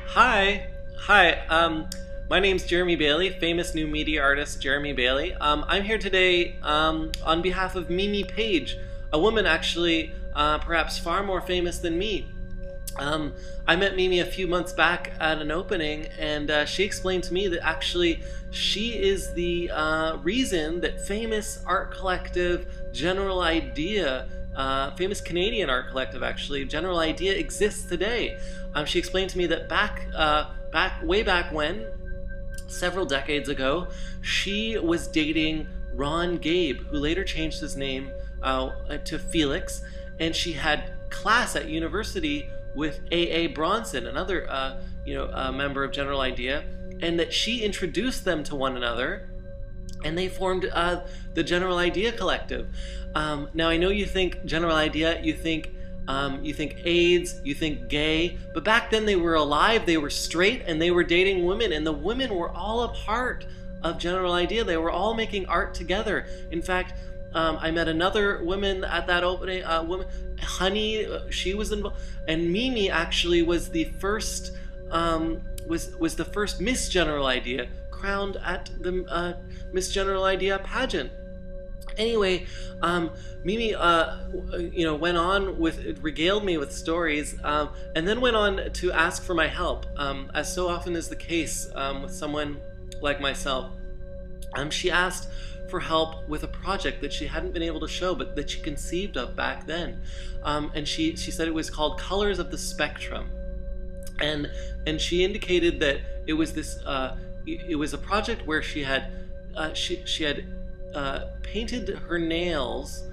Hi. My name's Jeremy Bailey, famous new media artist Jeremy Bailey. I'm here today on behalf of Mimi Paige, a woman actually perhaps far more famous than me. I met Mimi a few months back at an opening, and she explained to me that actually she is the reason that famous art collective General Idea, famous Canadian art collective actually, General Idea exists today. She explained to me that way back when, several decades ago, she was dating Ron Gabe, who later changed his name to Felix, and she had class at university with A.A. Bronson, another member of General Idea, and that she introduced them to one another, and they formed the General Idea Collective. Now I know you think General Idea, you think AIDS, you think gay, but back then they were alive, they were straight, and they were dating women, and the women were all a part of General Idea. They were all making art together. In fact, I met another woman at that opening, Honey, she was involved, and Mimi actually was the first, was the first Miss General Idea, crowned at the Miss General Idea pageant. Anyway, Mimi, went on regaled me with stories, and then went on to ask for my help, as so often is the case with someone like myself. She asked for help with a project that she hadn't been able to show, but that she conceived of back then, and she said it was called Colors of the Spectrum, and she indicated that it was this it was a project where she had painted her nails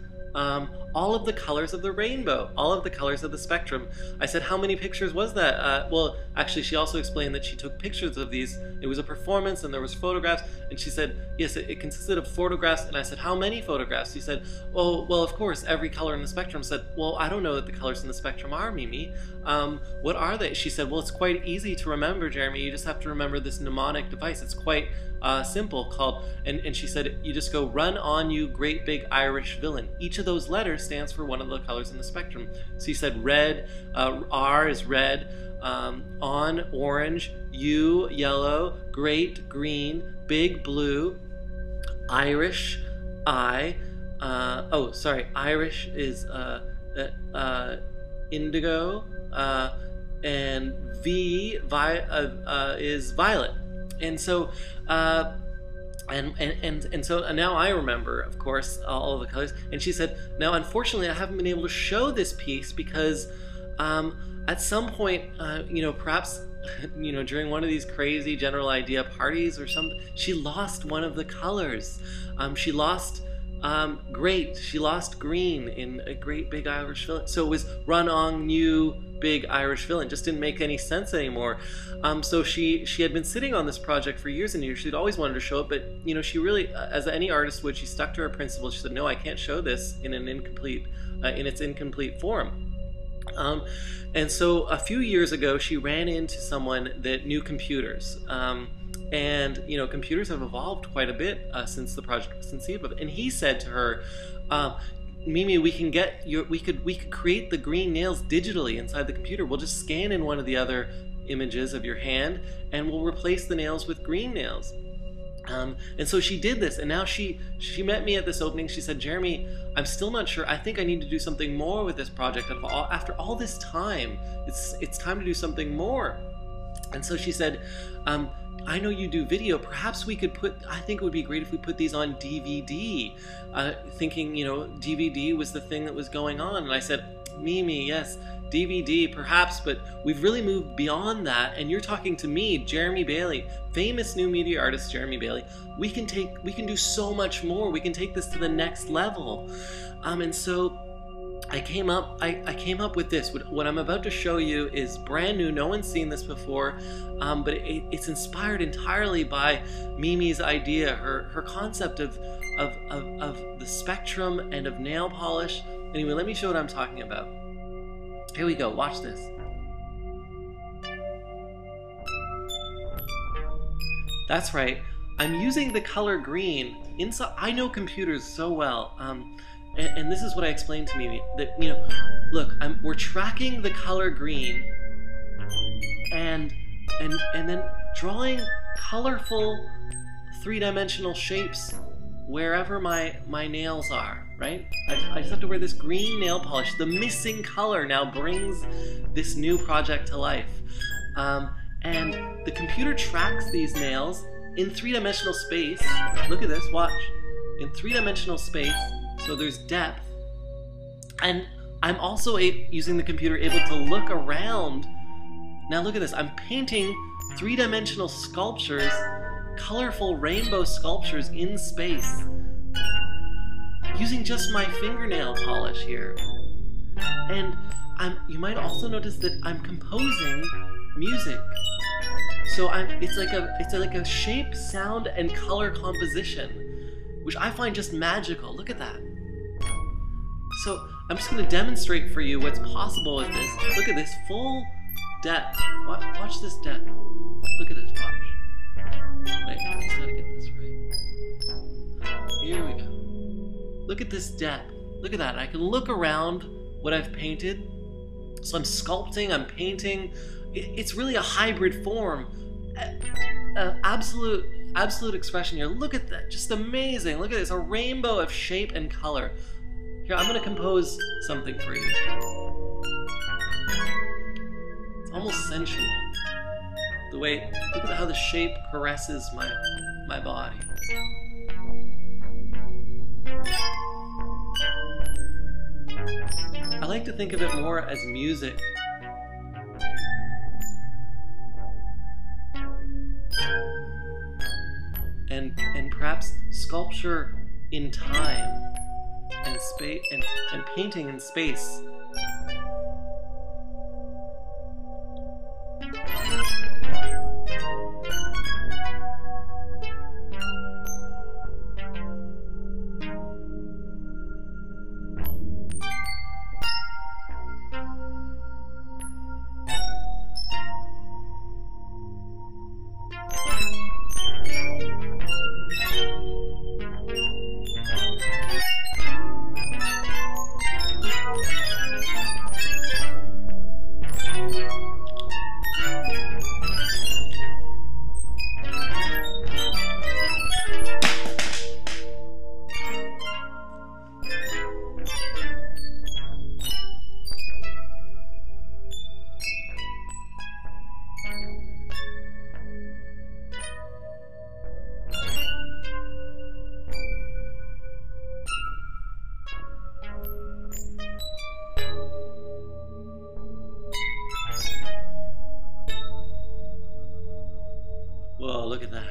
all of the colors of the rainbow, all of the colors of the spectrum. I said, how many pictures was that? Well, actually, she also explained that she took pictures of these. It was a performance and there was photographs, and she said, yes, it consisted of photographs. And I said, how many photographs? She said, oh, well, of course, every color in the spectrum. I said, well, I don't know what the colors in the spectrum are, Mimi. What are they? She said, well, it's quite easy to remember, Jeremy. You just have to remember this mnemonic device. It's quite simple, called, and she said, you just go, run on you great big Irish villain. Each of those letters stands for one of the colors in the spectrum. So you said red, R is red, on orange, U yellow, great green, big blue, Irish, Irish is indigo, and V is violet. And so and so now I remember, of course, all of the colors. And she said, now unfortunately I haven't been able to show this piece because at some point, perhaps during one of these crazy General Idea parties or something, she lost one of the colors. She lost she lost green in a great big Irish villain. So it was run on you big Irish villain. Just didn't make any sense anymore. So she had been sitting on this project for years and years. She'd always wanted to show it, but she really, as any artist would, she stuck to her principles. She said, no, I can't show this in an incomplete, in its incomplete form. And so a few years ago, she ran into someone that knew computers. And computers have evolved quite a bit since the project was conceived of. And he said to her, Mimi, we could create the green nails digitally inside the computer. We'll just scan in one of the other images of your hand, and we'll replace the nails with green nails. And so she did this, and now she met me at this opening. She said, Jeremy, I'm still not sure. I think I need to do something more with this project. After all this time, it's time to do something more. And so she said, I know you do video. Perhaps we could I think it would be great if we put these on DVD. Thinking, DVD was the thing that was going on. And I said, Mimi, yes, DVD, perhaps, but we've really moved beyond that. And you're talking to me, Jeremy Bailey, famous new media artist Jeremy Bailey. We can do so much more. We can take this to the next level. And so I came up with this. What I'm about to show you is brand new. No one's seen this before, but it's inspired entirely by Mimi's idea, her concept of the spectrum and of nail polish. Anyway, let me show what I'm talking about. Here we go. Watch this. That's right. I'm using the color green inside. I know computers so well, and this is what I explained to Mimi, that, you know, look, we're tracking the color green, and then drawing colorful three-dimensional shapes wherever my nails are, right? I just have to wear this green nail polish. The missing color now brings this new project to life. And the computer tracks these nails in three-dimensional space. Look at this, watch. In three-dimensional space, so there's depth. And I'm also using the computer able to look around. Now look at this, I'm painting three-dimensional sculptures, colorful rainbow sculptures in space, using just my fingernail polish here. And you might also notice that I'm composing music. So it's like a shape, sound, and color composition, which I find just magical. Look at that. So I'm just going to demonstrate for you what's possible with this. Look at this full depth. Watch this depth. Look at this. Watch. Wait, I just gotta get this right. Here we go. Look at this depth. Look at that. I can look around what I've painted. So I'm sculpting, I'm painting. It's really a hybrid form. Absolute expression here. Look at that. Just amazing. Look at this. A rainbow of shape and color. Here, I'm going to compose something for you. It's almost sensual. The way, look at how the shape caresses my body. I like to think of it more as music. And perhaps sculpture in time and space and painting in space. Whoa, look at that.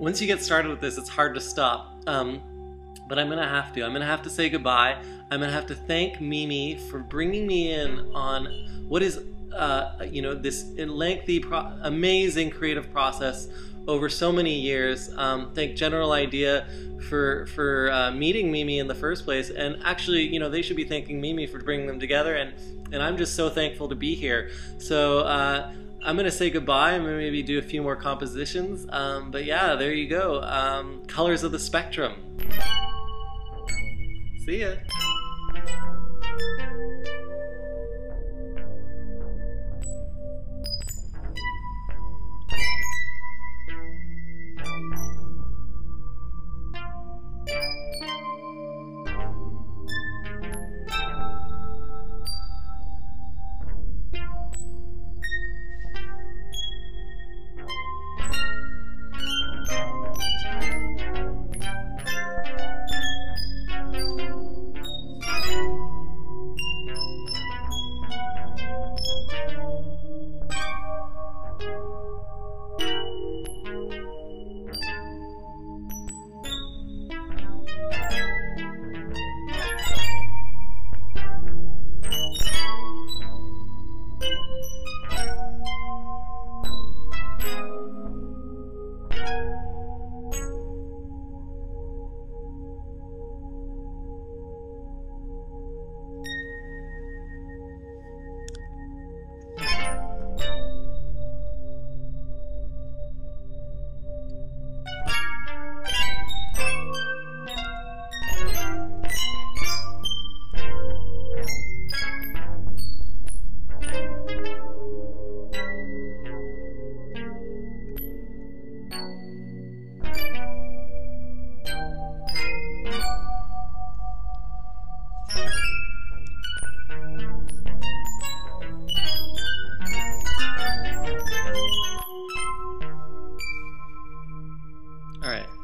Once you get started with this, it's hard to stop. But I'm gonna have to. I'm gonna have to say goodbye. I'm gonna have to thank Mimi for bringing me in on what is, you know, this lengthy, amazing creative process over so many years. Thank General Idea for meeting Mimi in the first place, and actually, you know, they should be thanking Mimi for bringing them together. And I'm just so thankful to be here. So. I'm going to say goodbye. I'm going to maybe do a few more compositions. But yeah, there you go. Colors of the Spectrum. See ya.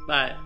Bye.